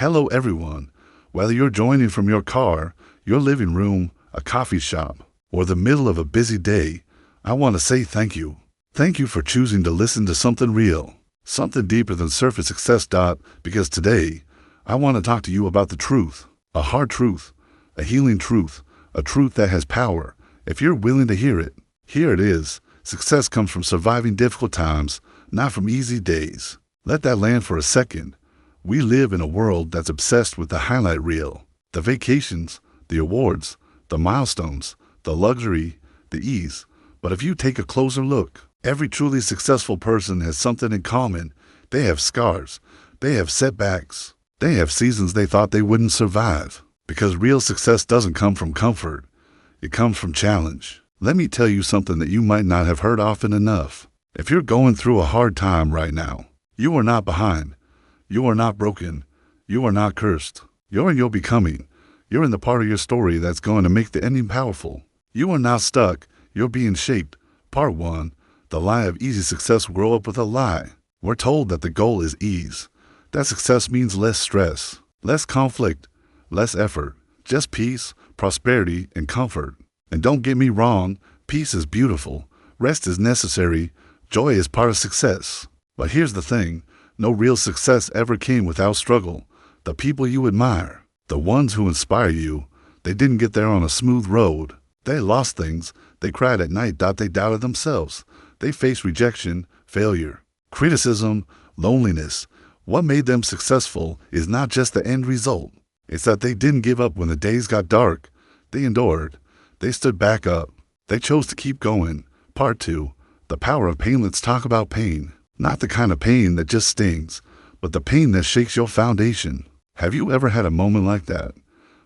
Hello everyone. Whether you're joining from your car, your living room, a coffee shop, or the middle of a busy day, I want to say thank you. Thank you for choosing to listen to something real, something deeper than surface success. Because today, I want to talk to you about the truth, a hard truth, a healing truth, a truth that has power. If you're willing to hear it, here it is. Success comes from surviving difficult times, not from easy days. Let that land for a second. We live in a world that's obsessed with the highlight reel, the vacations, the awards, the milestones, the luxury, the ease. But if you take a closer look, every truly successful person has something in common. They have scars. They have setbacks. They have seasons they thought they wouldn't survive. Because real success doesn't come from comfort. It comes from challenge. Let me tell you something that you might not have heard often enough. If you're going through a hard time right now, you are not behind. You are not broken. You are not cursed. You're in your becoming. You're in the part of your story that's going to make the ending powerful. You are not stuck. You're being shaped. Part 1. The lie of easy success. Grow up with a lie. We're told that the goal is ease. That success means less stress, less conflict, less effort, just peace, prosperity, and comfort. And don't get me wrong, peace is beautiful. Rest is necessary. Joy is part of success. But here's the thing. No real success ever came without struggle. The people you admire, the ones who inspire you, they didn't get there on a smooth road. They lost things. They cried at night. They doubted themselves. They faced rejection, failure, criticism, loneliness. What made them successful is not just the end result. It's that they didn't give up when the days got dark. They endured. They stood back up. They chose to keep going. Part 2. The power of pain. Let's talk about pain. Not the kind of pain that just stings, but the pain that shakes your foundation. Have you ever had a moment like that,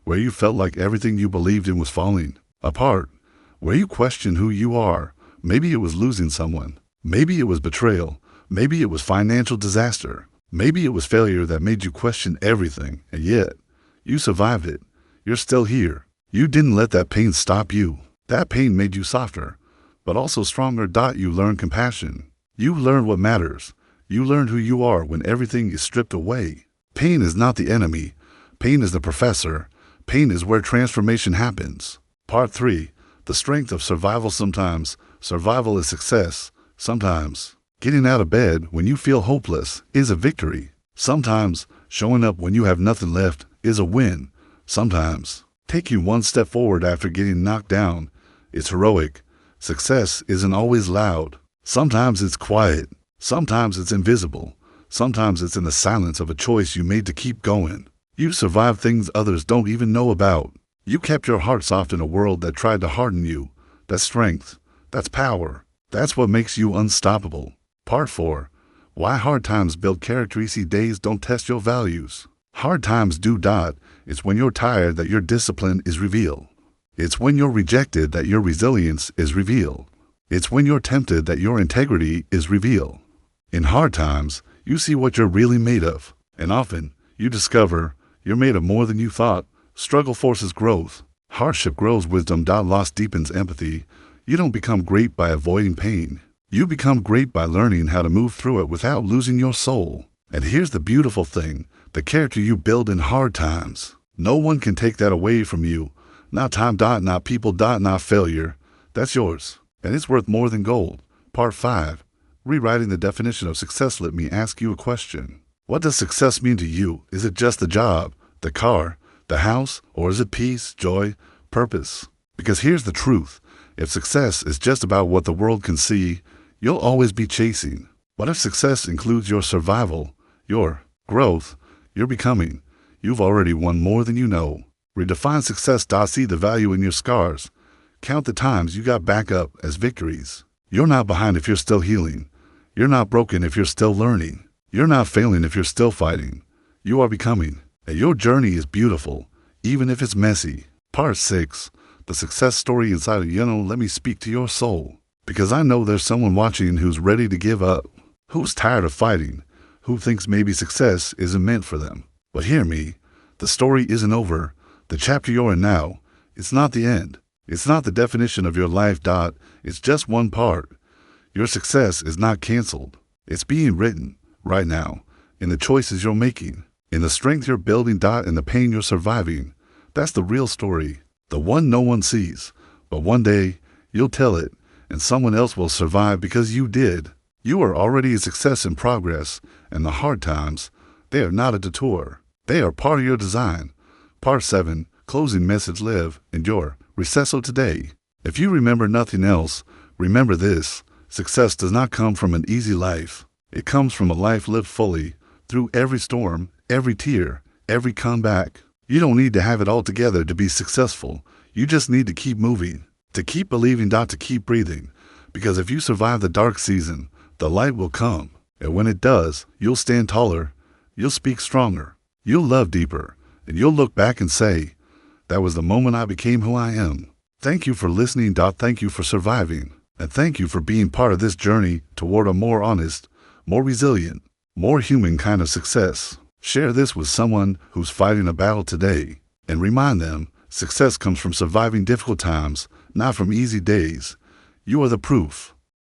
where you felt like everything you believed in was falling apart, where you questioned who you are? Maybe it was losing someone. Maybe it was betrayal. Maybe it was financial disaster. Maybe it was failure that made you question everything, and yet you survived it. You're still here. You didn't let that pain stop you. That pain made you softer, but also stronger. You learned compassion. You learned what matters. You learned who you are when everything is stripped away. Pain is not the enemy. Pain is the professor. Pain is where transformation happens. Part 3. The strength of survival. Sometimes survival is success. Sometimes getting out of bed when you feel hopeless is a victory. Sometimes showing up when you have nothing left is a win. Sometimes taking one step forward after getting knocked down is heroic. Success isn't always loud. Sometimes it's quiet. Sometimes it's invisible. Sometimes it's in the silence of a choice you made to keep going. You survived things others don't even know about. You kept your heart soft in a world that tried to harden you. That's strength. That's power. That's what makes you unstoppable. Part 4. Why hard times build character. Easy days don't test your values. Hard times do. It's when you're tired that your discipline is revealed. It's when you're rejected that your resilience is revealed. It's when you're tempted that your integrity is revealed. In hard times, you see what you're really made of. And often, you discover you're made of more than you thought. Struggle forces growth. Hardship grows wisdom. Loss deepens empathy. You don't become great by avoiding pain. You become great by learning how to move through it without losing your soul. And here's the beautiful thing. The character you build in hard times. No one can take that away from you. Not time. Not people. Not failure. That's yours. And it's worth more than gold. Part 5. Rewriting the definition of success. Let me ask you a question. What does success mean to you? Is it just the job, the car, the house, or is it peace, joy, purpose? Because here's the truth. If success is just about what the world can see, you'll always be chasing. But if success includes your survival, your growth, your becoming, you've already won more than you know. Redefine success. See the value in your scars. Count the times you got back up as victories. You're not behind if you're still healing. You're not broken if you're still learning. You're not failing if you're still fighting. You are becoming. And your journey is beautiful, even if it's messy. Part 6. The success story inside of you. Let me speak to your soul. Because I know there's someone watching who's ready to give up. Who's tired of fighting. Who thinks maybe success isn't meant for them. But hear me. The story isn't over. The chapter you're in now, it's not the end. It's not the definition of your life. It's just one part. Your success is not canceled. It's being written right now in the choices you're making. in the strength you're building, and the pain you're surviving. That's the real story, the one no one sees. But one day, you'll tell it, and someone else will survive because you did. You are already a success in progress, and the hard times, they are not a detour. They are part of your design. Part 7, closing message: live, endure, recesso today. If you remember nothing else, remember this: success does not come from an easy life. It comes from a life lived fully, through every storm, every tear, every comeback. You don't need to have it all together to be successful. You just need to keep moving, to keep believing, to keep breathing. Because if you survive the dark season, the light will come. And when it does, you'll stand taller, you'll speak stronger, you'll love deeper, and you'll look back and say, that was the moment I became who I am. Thank you for listening. Thank you for surviving. And thank you for being part of this journey toward a more honest, more resilient, more human kind of success. Share this with someone who's fighting a battle today, and remind them success comes from surviving difficult times, not from easy days. You are the proof.